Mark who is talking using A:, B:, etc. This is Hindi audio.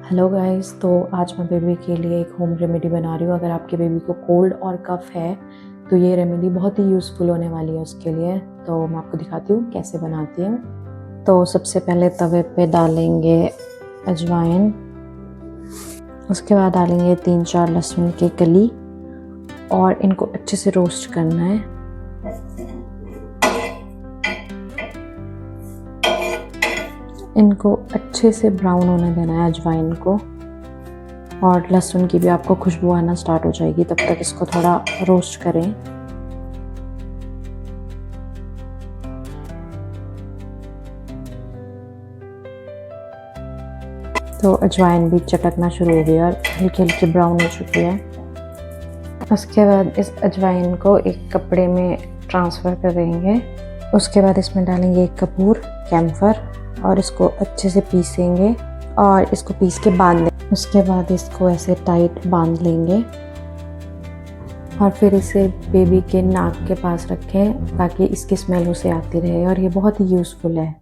A: हेलो गाइस, तो आज मैं बेबी के लिए एक होम रेमेडी बना रही हूँ। अगर आपके बेबी को कोल्ड और कफ है तो ये रेमेडी बहुत ही यूज़फुल होने वाली है उसके लिए। तो मैं आपको दिखाती हूँ कैसे बनाती हूँ। तो सबसे पहले तवे पे डालेंगे अजवाइन, उसके बाद डालेंगे 3-4 लहसुन की कली और इनको अच्छे से रोस्ट करना है। इनको अच्छे से ब्राउन होने देना है अजवाइन को, और लहसुन की भी आपको खुशबू आना स्टार्ट हो जाएगी, तब तक इसको थोड़ा रोस्ट करें। तो अजवाइन भी चटकना शुरू हो गई और हल्की हल्की ब्राउन हो चुकी है। उसके बाद इस अजवाइन को एक कपड़े में ट्रांसफ़र करेंगे। उसके बाद इसमें डालेंगे एक कपूर, कैम्फर, और इसको अच्छे से पीसेंगे और इसको पीस के बांध लेंगे। उसके बाद इसको ऐसे टाइट बांध लेंगे और फिर इसे बेबी के नाक के पास रखें ताकि इसकी स्मेल उसे आती रहे, और ये बहुत ही यूज़फुल है।